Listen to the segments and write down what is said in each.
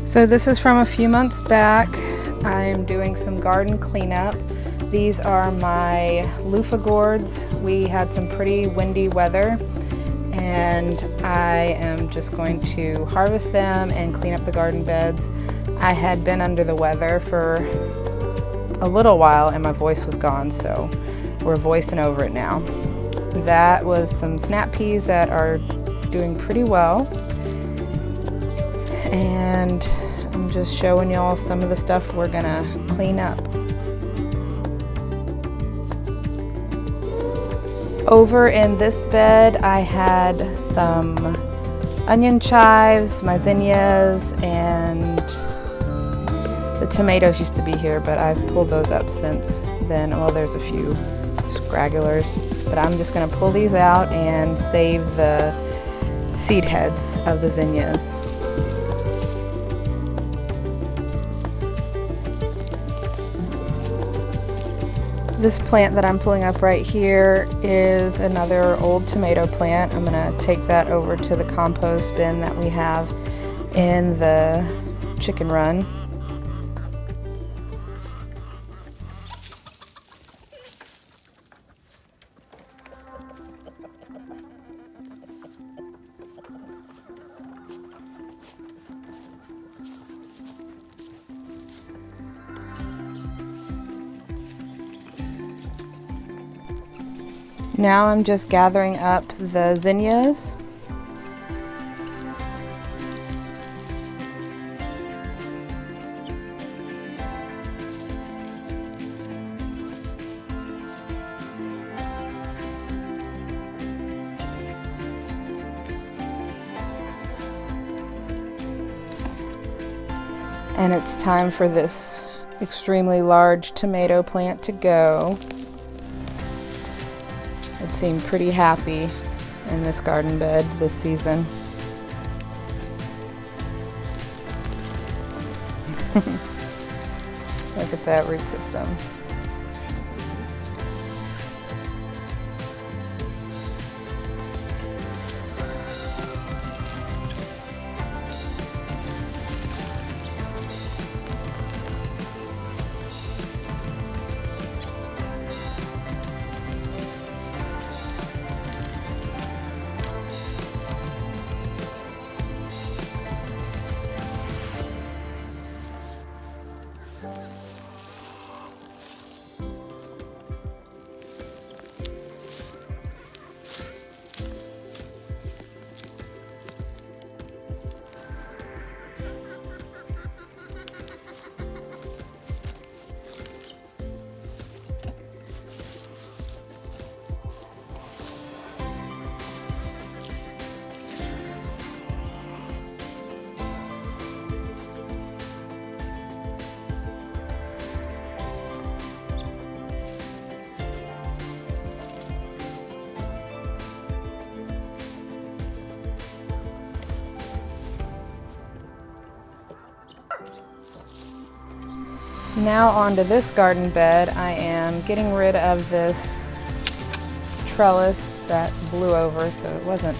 So this is from a few months back. I'm doing some garden cleanup. These are my loofah gourds. We had some pretty windy weather and I am just going to harvest them and clean up the garden beds. I had been under the weather for a little while and my voice was gone, so we're voicing over it now. That was some snap peas that are doing pretty well. And I'm just showing y'all some of the stuff we're gonna clean up. Over in this bed I had some onion chives, my zinnias, and the tomatoes used to be here, but I've pulled those up since then. Well, there's a few scragglers, but I'm just gonna pull these out and save the seed heads of the zinnias. This plant that I'm pulling up right here is another old tomato plant. I'm gonna take that over to the compost bin that we have in the chicken run. Now I'm just gathering up the zinnias. And it's time for this extremely large tomato plant to go. It seemed pretty happy in this garden bed this season. Look at that root system. Now onto this garden bed. I am getting rid of this trellis that blew over, so it wasn't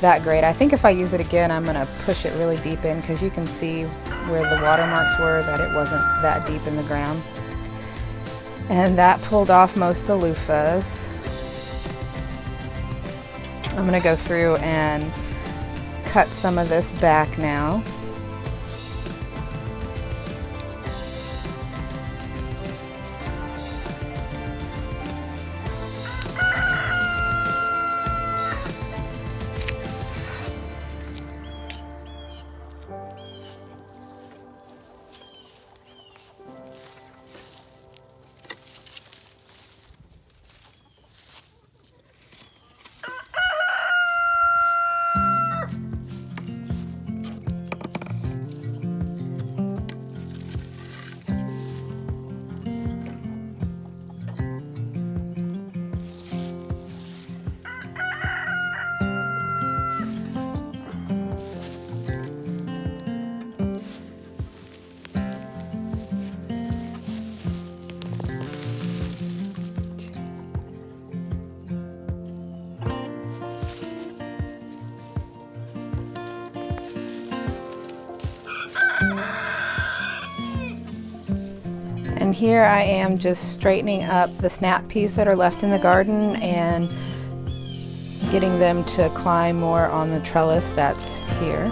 that great. I think if I use it again, I'm going to push it really deep in because you can see where the watermarks were that it wasn't that deep in the ground. And that pulled off most of the loofahs. I'm going to go through and cut some of this back now. And here I am just straightening up the snap peas that are left in the garden and getting them to climb more on the trellis that's here.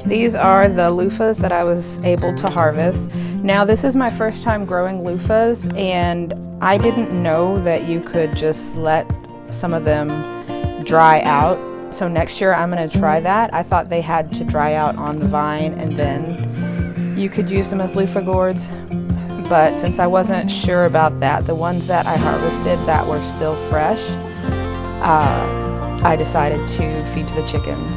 These are the loofahs that I was able to harvest. Now this is my first time growing loofahs, and I didn't know that you could just let some of them dry out. So next year I'm going to try that. I thought they had to dry out on the vine and then you could use them as loofah gourds. But since I wasn't sure about that, the ones that I harvested that were still fresh, I decided to feed to the chickens.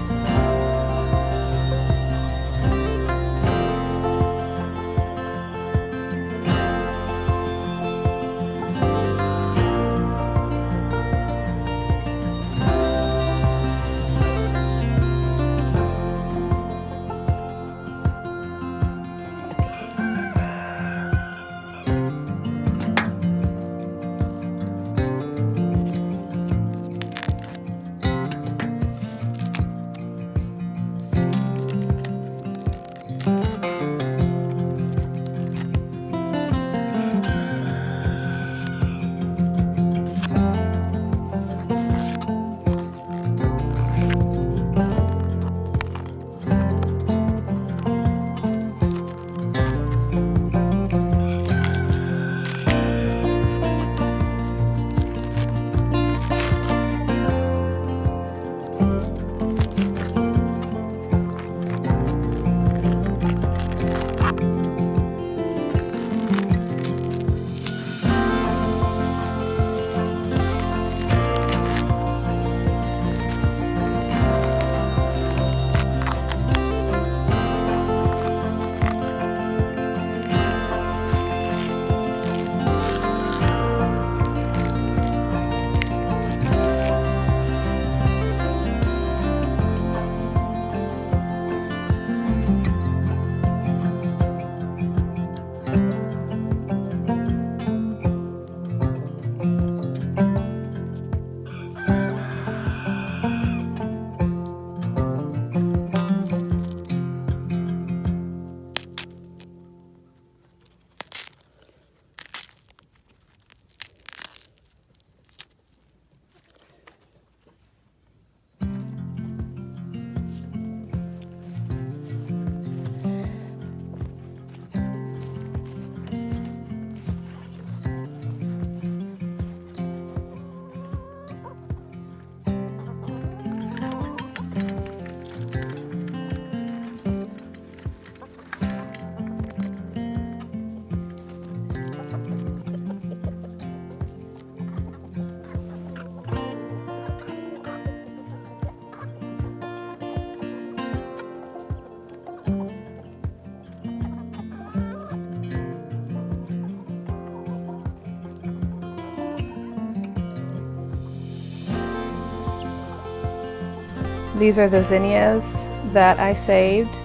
These are the zinnias that I saved,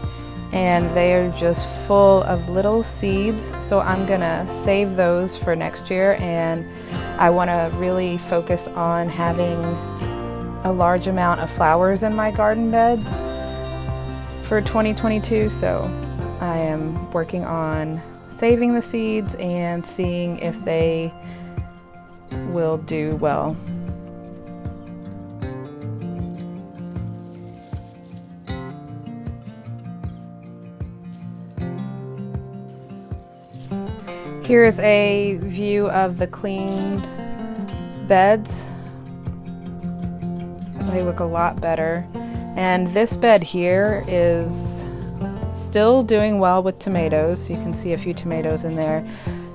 and they are just full of little seeds, so I'm gonna save those for next year, and I want to really focus on having a large amount of flowers in my garden beds for 2022, so I am working on saving the seeds and seeing if they will do well. Here's a view of the cleaned beds. They look a lot better. And this bed here is still doing well with tomatoes. You can see a few tomatoes in there.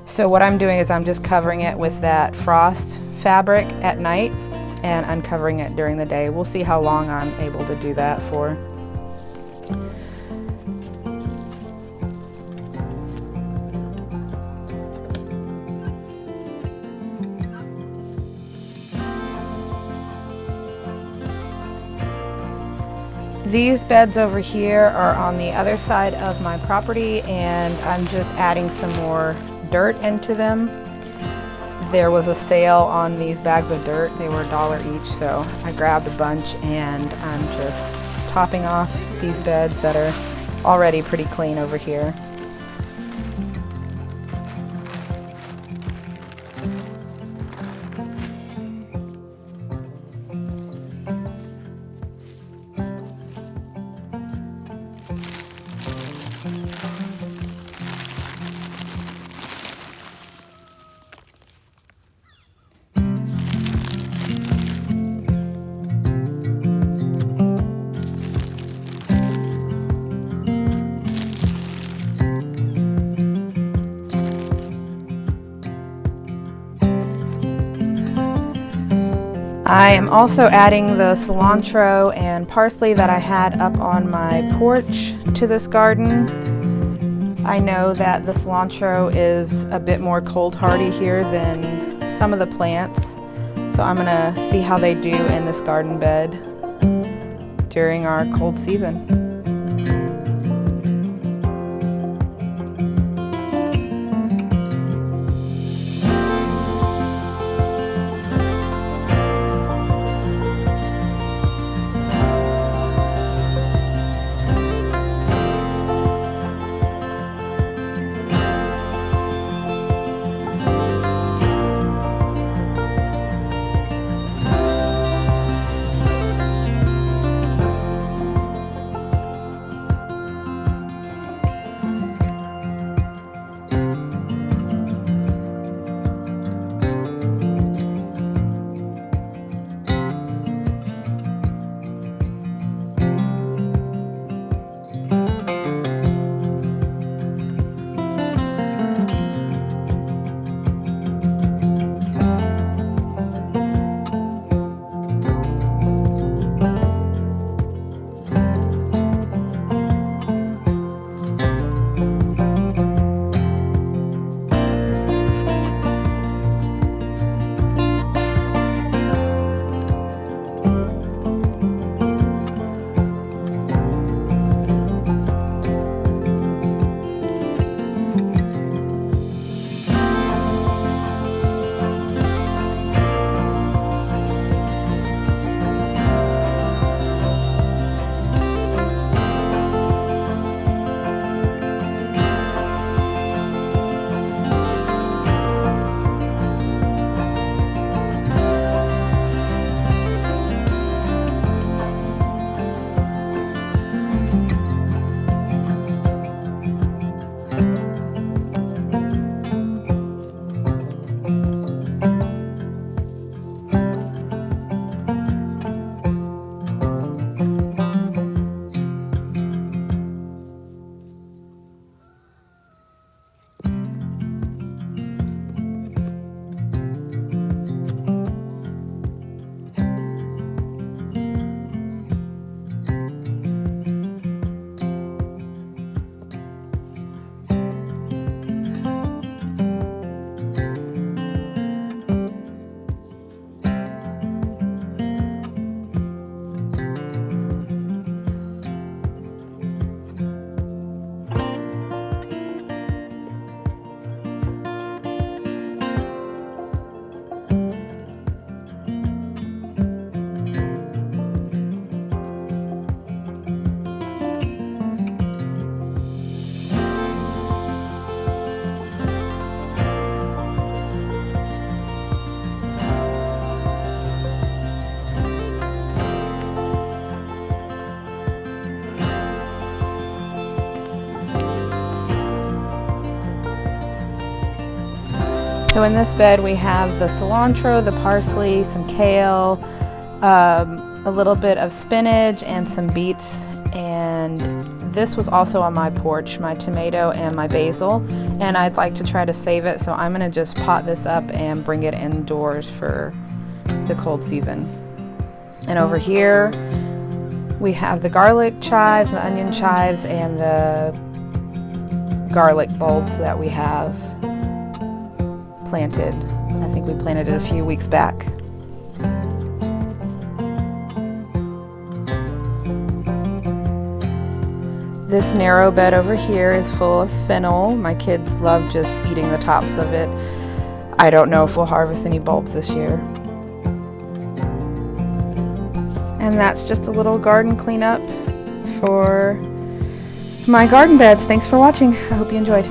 So what I'm doing is I'm just covering it with that frost fabric at night and uncovering it during the day. We'll see how long I'm able to do that for. These beds over here are on the other side of my property, and I'm just adding some more dirt into them. There was a sale on these bags of dirt. They were $1 each, so I grabbed a bunch and I'm just topping off these beds that are already pretty clean over here. I am also adding the cilantro and parsley that I had up on my porch to this garden. I know that the cilantro is a bit more cold hardy here than some of the plants, so I'm gonna see how they do in this garden bed during our cold season. So in this bed we have the cilantro, the parsley, some kale, a little bit of spinach and some beets, and this was also on my porch, my tomato and my basil, and I'd like to try to save it, so I'm going to just pot this up and bring it indoors for the cold season. And over here we have the garlic chives, the onion chives, and the garlic bulbs that we have planted. I think we planted it a few weeks back. This narrow bed over here is full of fennel. My kids love just eating the tops of it. I don't know if we'll harvest any bulbs this year. And that's just a little garden cleanup for my garden beds. Thanks for watching. I hope you enjoyed.